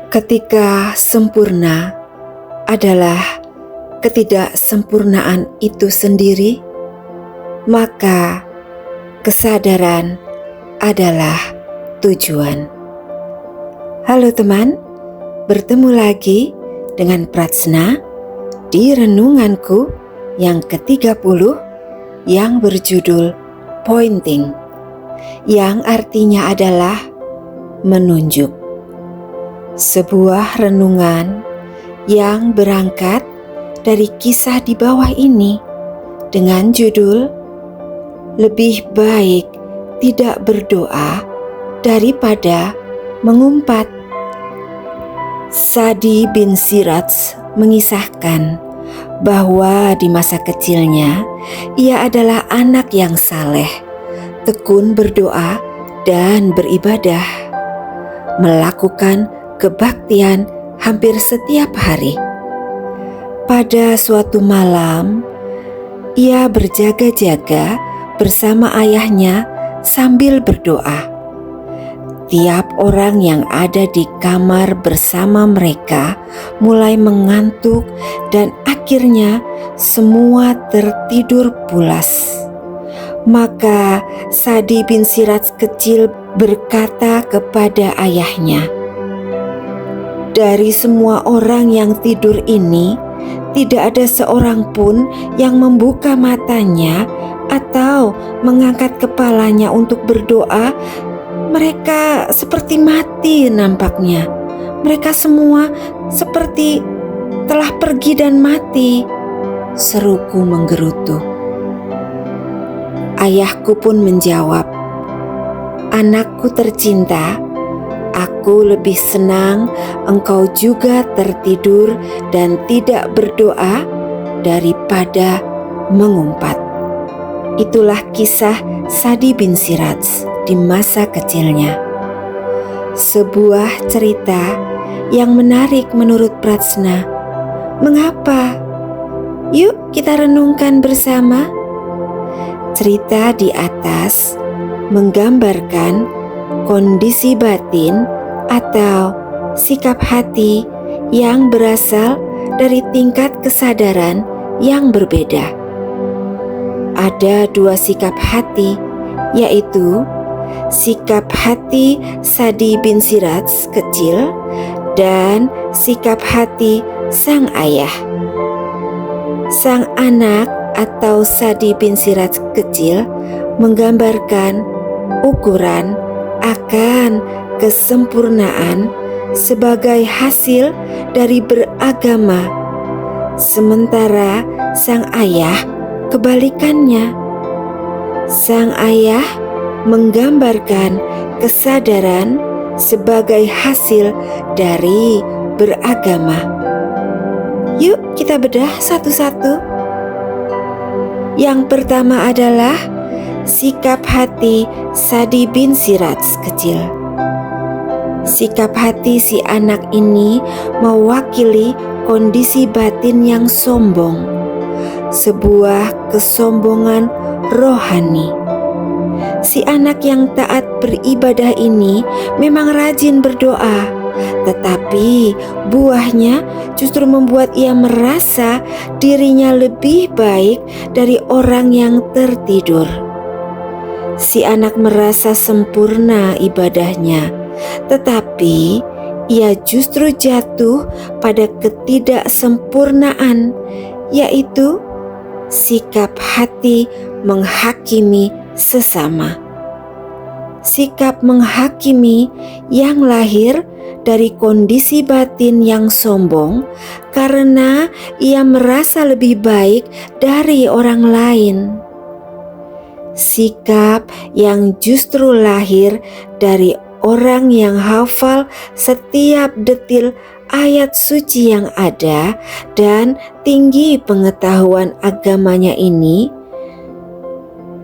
Ketika sempurna adalah ketidaksempurnaan itu sendiri, maka kesadaran adalah tujuan. Halo teman, bertemu lagi dengan Pratsna di renunganku yang ke-30 yang berjudul Pointing, yang artinya adalah menunjuk. Sebuah renungan yang berangkat dari kisah di bawah ini dengan judul Lebih baik tidak berdoa daripada mengumpat. Sa'di bin Siraj mengisahkan bahwa di masa kecilnya ia adalah anak yang saleh, tekun berdoa dan beribadah, melakukan kebaktian hampir setiap hari. Pada suatu malam, ia berjaga-jaga bersama ayahnya sambil berdoa. Tiap orang yang ada di kamar bersama mereka mulai mengantuk dan akhirnya semua tertidur pulas. Maka Sa'di bin Siraj kecil berkata kepada ayahnya, "Dari semua orang yang tidur ini, tidak ada seorang pun yang membuka matanya atau mengangkat kepalanya untuk berdoa. Mereka seperti mati nampaknya. Mereka semua seperti telah pergi dan mati," seruku menggerutu. Ayahku pun menjawab, "Anakku tercinta, aku lebih senang engkau juga tertidur dan tidak berdoa daripada mengumpat." Itulah kisah Sa'di bin Siraj di masa kecilnya. Sebuah cerita yang menarik menurut Pratsna. Mengapa? Yuk kita renungkan bersama. Cerita di atas menggambarkan kondisi batin atau sikap hati yang berasal dari tingkat kesadaran yang berbeda. Ada dua sikap hati, yaitu sikap hati Sa'di bin Siraj kecil dan sikap hati sang ayah. Sang anak atau Sa'di bin Siraj kecil menggambarkan ukuran akan kesempurnaan sebagai hasil dari beragama, sementara sang ayah kebalikannya. Sang ayah menggambarkan kesadaran sebagai hasil dari beragama. Yuk kita bedah satu-satu. Yang pertama adalah sikap hati Sa'di bin Siraj kecil. Sikap hati si anak ini mewakili kondisi batin yang sombong, sebuah kesombongan rohani. Si anak yang taat beribadah ini memang rajin berdoa, tetapi buahnya justru membuat ia merasa dirinya lebih baik dari orang yang tertidur. Si anak merasa sempurna ibadahnya, tetapi ia justru jatuh pada ketidaksempurnaan, yaitu sikap hati menghakimi sesama. Sikap menghakimi yang lahir dari kondisi batin yang sombong karena ia merasa lebih baik dari orang lain. Sikap yang justru lahir dari orang yang hafal setiap detil ayat suci yang ada dan tinggi pengetahuan agamanya ini,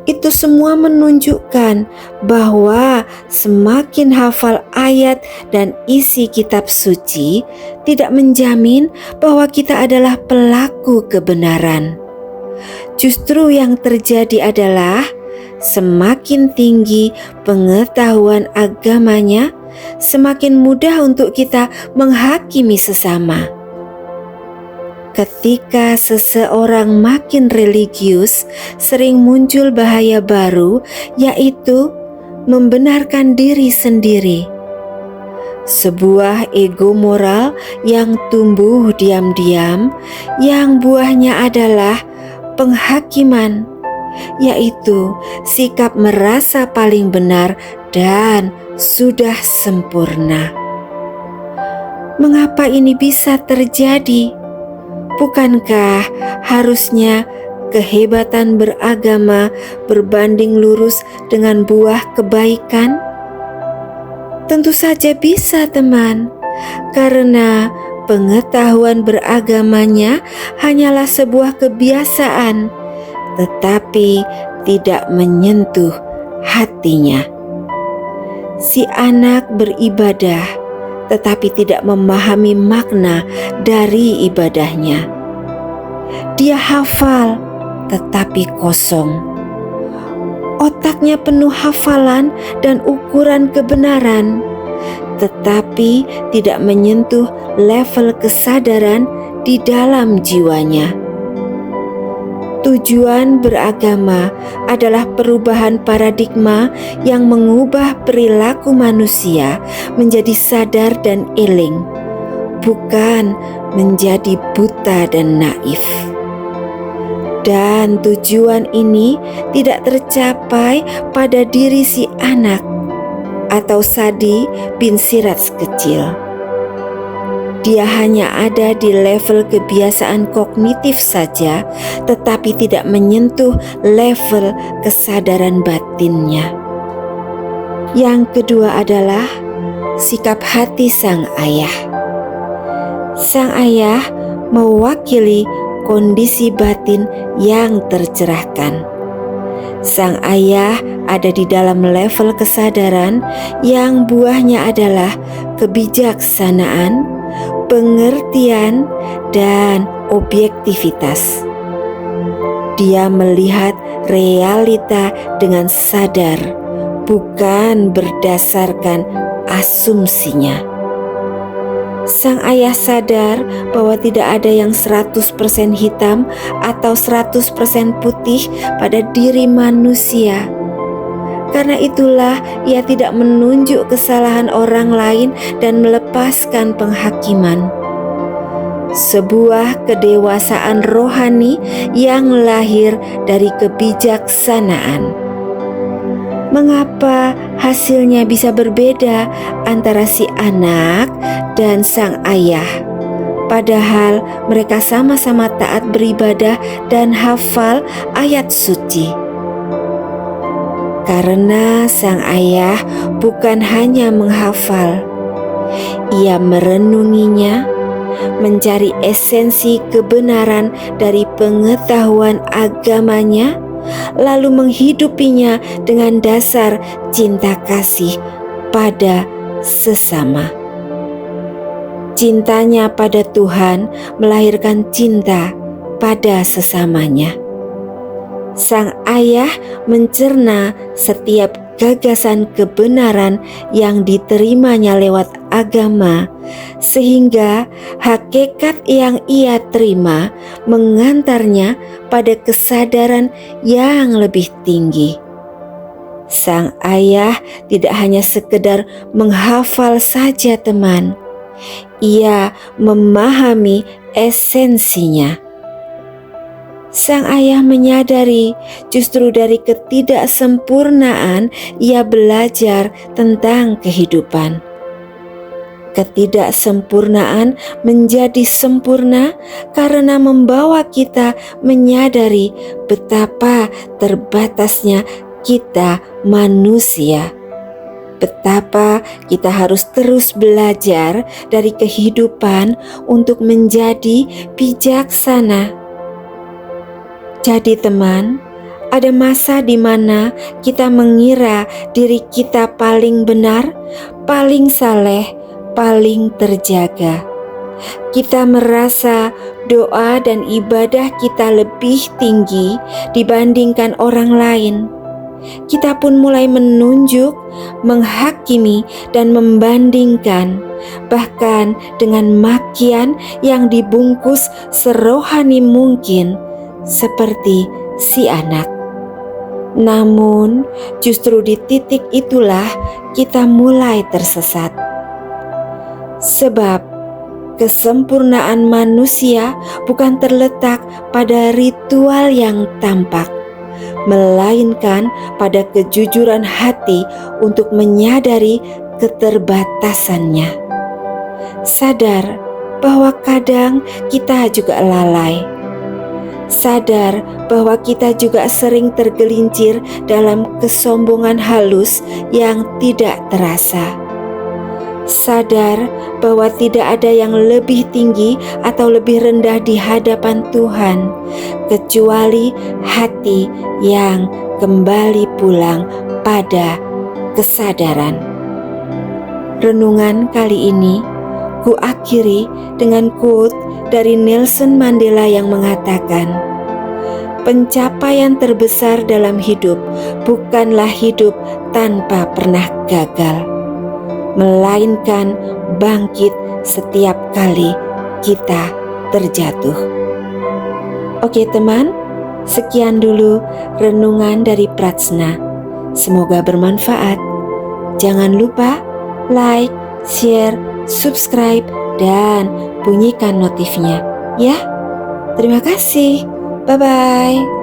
itu semua menunjukkan bahwa semakin hafal ayat dan isi kitab suci tidak menjamin bahwa kita adalah pelaku kebenaran. Justru yang terjadi adalah semakin tinggi pengetahuan agamanya, semakin mudah untuk kita menghakimi sesama. Ketika seseorang makin religius, sering muncul bahaya baru, yaitu membenarkan diri sendiri. Sebuah ego moral yang tumbuh diam-diam, yang buahnya adalah penghakiman, yaitu sikap merasa paling benar dan sudah sempurna. Mengapa ini bisa terjadi? Bukankah harusnya kehebatan beragama berbanding lurus dengan buah kebaikan? Tentu saja bisa, teman, karena pengetahuan beragamanya hanyalah sebuah kebiasaan, tetapi tidak menyentuh hatinya. Si anak beribadah tetapi tidak memahami makna dari ibadahnya. Dia hafal tetapi kosong. Otaknya penuh hafalan dan ukuran kebenaran, tetapi tidak menyentuh level kesadaran di dalam jiwanya. Tujuan beragama adalah perubahan paradigma yang mengubah perilaku manusia menjadi sadar dan eling, bukan menjadi buta dan naif. Dan tujuan ini tidak tercapai pada diri si anak atau Sadi bin Siraj kecil. Dia hanya ada di level kebiasaan kognitif saja, tetapi tidak menyentuh level kesadaran batinnya. Yang kedua adalah sikap hati sang ayah. Sang ayah mewakili kondisi batin yang tercerahkan. Sang ayah ada di dalam level kesadaran yang buahnya adalah kebijaksanaan, pengertian, dan objektivitas. Dia melihat realita dengan sadar, bukan berdasarkan asumsinya. Sang ayah sadar bahwa tidak ada yang 100% hitam atau 100% putih pada diri manusia. Karena itulah ia tidak menunjuk kesalahan orang lain dan melepaskan penghakiman. Sebuah kedewasaan rohani yang lahir dari kebijaksanaan. Mengapa hasilnya bisa berbeda antara si anak dan sang ayah? Padahal mereka sama-sama taat beribadah dan hafal ayat suci. Karena sang ayah bukan hanya menghafal, ia merenunginya, mencari esensi kebenaran dari pengetahuan agamanya, lalu menghidupinya dengan dasar cinta kasih pada sesama. Cintanya pada Tuhan melahirkan cinta pada sesamanya. Sang ayah mencerna setiap gagasan kebenaran yang diterimanya lewat agama, sehingga hakikat yang ia terima mengantarnya pada kesadaran yang lebih tinggi. Sang ayah tidak hanya sekedar menghafal saja, teman. Ia memahami esensinya. Sang ayah menyadari justru dari ketidaksempurnaan ia belajar tentang kehidupan. Ketidaksempurnaan menjadi sempurna karena membawa kita menyadari betapa terbatasnya kita manusia. Betapa kita harus terus belajar dari kehidupan untuk menjadi bijaksana. Jadi teman, ada masa di mana kita mengira diri kita paling benar, paling saleh, paling terjaga. Kita merasa doa dan ibadah kita lebih tinggi dibandingkan orang lain. kita pun mulai menunjuk, menghakimi, dan membandingkan, bahkan dengan makian yang dibungkus serohani mungkin, seperti si anak. Namun, justru di titik itulah kita mulai tersesat. Sebab kesempurnaan manusia bukan terletak pada ritual yang tampak, melainkan pada kejujuran hati untuk menyadari keterbatasannya. Sadar bahwa kadang kita juga lalai. Sadar bahwa kita juga sering tergelincir dalam kesombongan halus yang tidak terasa. Sadar bahwa tidak ada yang lebih tinggi atau lebih rendah di hadapan Tuhan, kecuali hati yang kembali pulang pada kesadaran. Renungan kali ini ku akhiri dengan quote dari Nelson Mandela yang mengatakan, pencapaian terbesar dalam hidup bukanlah hidup tanpa pernah gagal, melainkan bangkit setiap kali kita terjatuh. Oke teman, sekian dulu renungan dari Pratsna. Semoga bermanfaat. Jangan lupa like, share, subscribe, dan bunyikan notifnya ya. Terima kasih. Bye-bye.